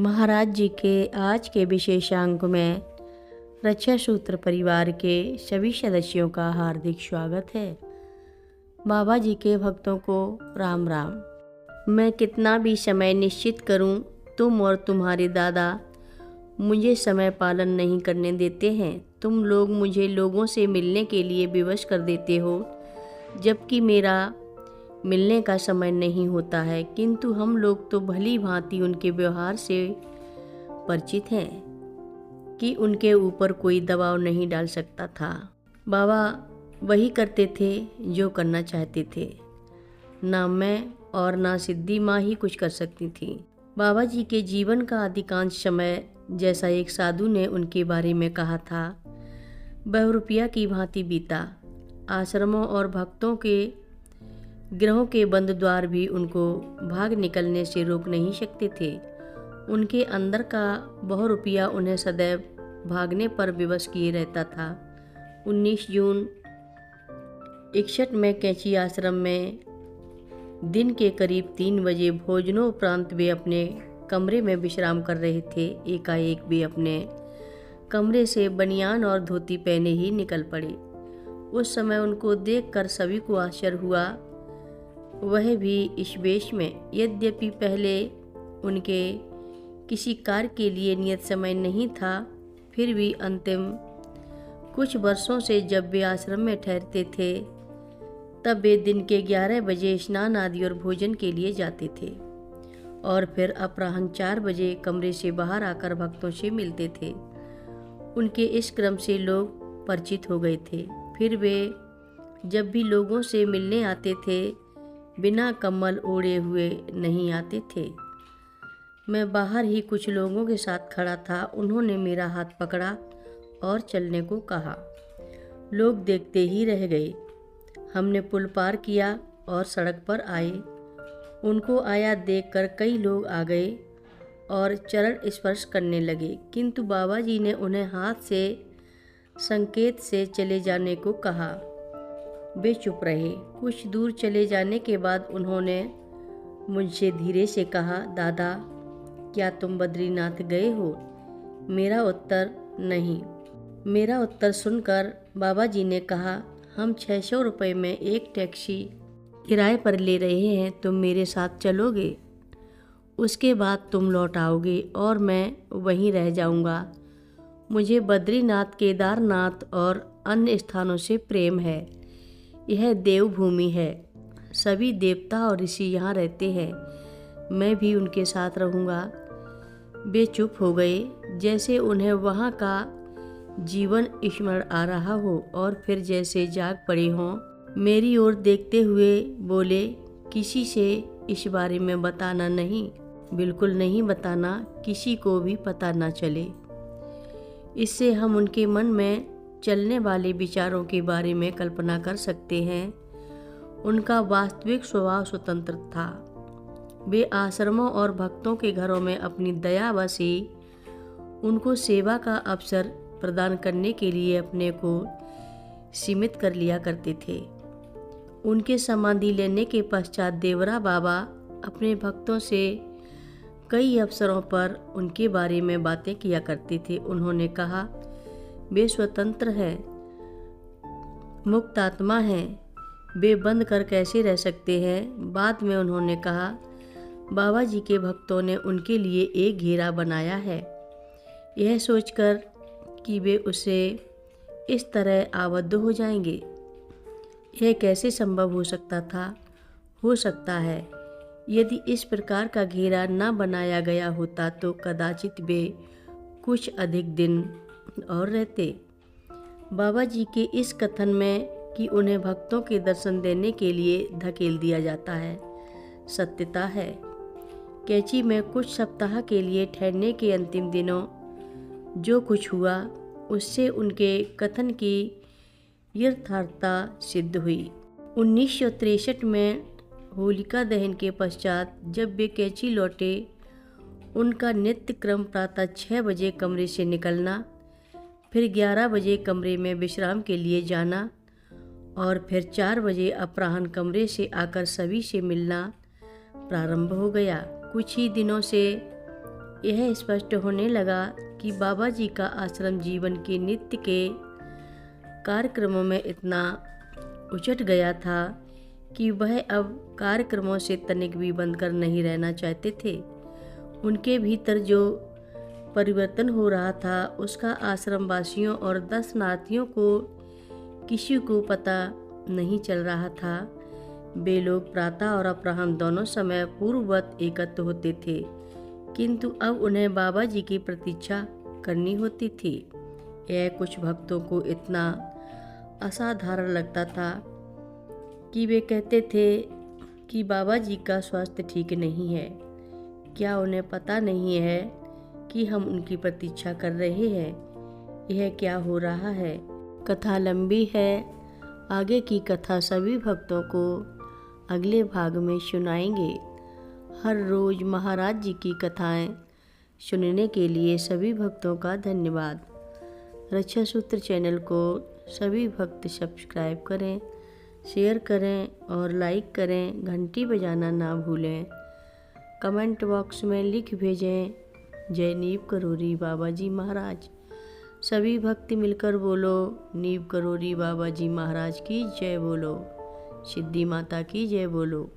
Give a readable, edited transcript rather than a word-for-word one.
महाराज जी के आज के विशेषांक में रक्षा सूत्र परिवार के सभी सदस्यों का हार्दिक स्वागत है। बाबा जी के भक्तों को राम राम। मैं कितना भी समय निश्चित करूं, तुम और तुम्हारे दादा मुझे समय पालन नहीं करने देते हैं। तुम लोग मुझे लोगों से मिलने के लिए विवश कर देते हो, जबकि मेरा मिलने का समय नहीं होता है। किंतु हम लोग तो भली भांति उनके व्यवहार से परिचित हैं कि उनके ऊपर कोई दबाव नहीं डाल सकता था। बाबा वही करते थे जो करना चाहते थे। ना मैं और ना सिद्धि माँ ही कुछ कर सकती थी। बाबा जी के जीवन का अधिकांश समय, जैसा एक साधु ने उनके बारे में कहा था, बहुरूपिया की भांति बीता। आश्रमों और भक्तों के गृहों के बंद द्वार भी उनको भाग निकलने से रोक नहीं सकते थे। उनके अंदर का बहुरूपिया उन्हें सदैव भागने पर विवश किए रहता था। 19 जून 61 में कैंची आश्रम में दिन के करीब 3 बजे भोजनोपरांत वे अपने कमरे में विश्राम कर रहे थे। एकाएक वे अपने कमरे से बनियान और धोती पहने ही निकल पड़े। उस समय उनको देखकर सभी को आश्चर्य हुआ, वह भी इस वेश में। यद्यपि पहले उनके किसी कार्य के लिए नियत समय नहीं था, फिर भी अंतिम कुछ वर्षों से जब वे आश्रम में ठहरते थे, तब वे दिन के 11 बजे स्नान आदि और भोजन के लिए जाते थे और फिर अपराह्न 4 बजे कमरे से बाहर आकर भक्तों से मिलते थे। उनके इस क्रम से लोग परिचित हो गए थे। फिर वे जब भी लोगों से मिलने आते थे, बिना कम्बल ओढ़े हुए नहीं आते थे। मैं बाहर ही कुछ लोगों के साथ खड़ा था। उन्होंने मेरा हाथ पकड़ा और चलने को कहा। लोग देखते ही रह गए। हमने पुल पार किया और सड़क पर आए। उनको आया देखकर कई लोग आ गए और चरण स्पर्श करने लगे, किंतु बाबा जी ने उन्हें हाथ से संकेत से चले जाने को कहा। वे चुप रहे। कुछ दूर चले जाने के बाद उन्होंने मुझसे धीरे से कहा, दादा क्या तुम बद्रीनाथ गए हो? मेरा उत्तर नहीं। मेरा उत्तर सुनकर बाबा जी ने कहा, हम 600 रुपये में एक टैक्सी किराए पर ले रहे हैं, तुम मेरे साथ चलोगे? उसके बाद तुम लौट आओगे और मैं वहीं रह जाऊंगा। मुझे बद्रीनाथ, केदारनाथ और अन्य स्थानों से प्रेम है। यह देवभूमि है। सभी देवता और ऋषि यहाँ रहते हैं। मैं भी उनके साथ रहूँगा। वे चुप हो गए, जैसे उन्हें वहाँ का जीवन स्मरण आ रहा हो, और फिर जैसे जाग पड़े हों। मेरी ओर देखते हुए बोले, किसी से इस बारे में बताना नहीं, बिल्कुल नहीं बताना, किसी को भी पता ना चले। इससे हम उनके मन में चलने वाले विचारों के बारे में कल्पना कर सकते हैं। उनका वास्तविक स्वभाव स्वतंत्र था। वे आश्रमों और भक्तों के घरों में अपनी दया व से उनको सेवा का अवसर प्रदान करने के लिए अपने को सीमित कर लिया करते थे। उनके समाधि लेने के पश्चात देवरा बाबा अपने भक्तों से कई अवसरों पर उनके बारे में बातें किया करते थे। उन्होंने कहा, वे स्वतंत्र हैं, मुक्त आत्मा हैं, वे बंद कर कैसे रह सकते हैं? बाद में उन्होंने कहा, बाबा जी के भक्तों ने उनके लिए एक घेरा बनाया है, यह सोचकर कि वे उसे इस तरह आबद्ध हो जाएंगे। यह कैसे संभव हो सकता था? हो सकता है, यदि इस प्रकार का घेरा न बनाया गया होता तो कदाचित वे कुछ अधिक दिन और रहते। बाबा जी के इस कथन में कि उन्हें भक्तों के दर्शन देने के लिए धकेल दिया जाता है, सत्यता है। कैंची में कुछ सप्ताह के लिए ठहरने के अंतिम दिनों जो कुछ हुआ, उससे उनके कथन की यथार्थता सिद्ध हुई। 1963 में होलिका दहन के पश्चात जब वे कैंची लौटे, उनका नित्य क्रम प्रातः 6 बजे कमरे से निकलना, फिर 11 बजे कमरे में विश्राम के लिए जाना और फिर 4 बजे अपराह्न कमरे से आकर सभी से मिलना प्रारंभ हो गया। कुछ ही दिनों से यह स्पष्ट होने लगा कि बाबा जी का आश्रम जीवन के नित्य के कार्यक्रमों में इतना उचट गया था कि वह अब कार्यक्रमों से तनिक भी बनकर नहीं रहना चाहते थे। उनके भीतर जो परिवर्तन हो रहा था उसका आश्रम वासियों और दर्शनार्थियों को किसी को पता नहीं चल रहा था। वे लोग प्रातः और अपराह्न दोनों समय पूर्ववत एकत्र होते थे, किंतु अब उन्हें बाबा जी की प्रतीक्षा करनी होती थी। यह कुछ भक्तों को इतना असाधारण लगता था कि वे कहते थे कि बाबा जी का स्वास्थ्य ठीक नहीं है। क्या उन्हें पता नहीं है कि हम उनकी प्रतीक्षा कर रहे हैं? यह क्या हो रहा है? कथा लंबी है। आगे की कथा सभी भक्तों को अगले भाग में सुनाएंगे। हर रोज़ महाराज जी की कथाएं सुनने के लिए सभी भक्तों का धन्यवाद। रक्षा सूत्र चैनल को सभी भक्त सब्सक्राइब करें, शेयर करें और लाइक करें। घंटी बजाना ना भूलें। कमेंट बॉक्स में लिख भेजें, जय नीव करोरी बाबा जी महाराज। सभी भक्त मिलकर बोलो, नीव करोरी बाबा जी महाराज की जय बोलो, सिद्धि माता की जय बोलो।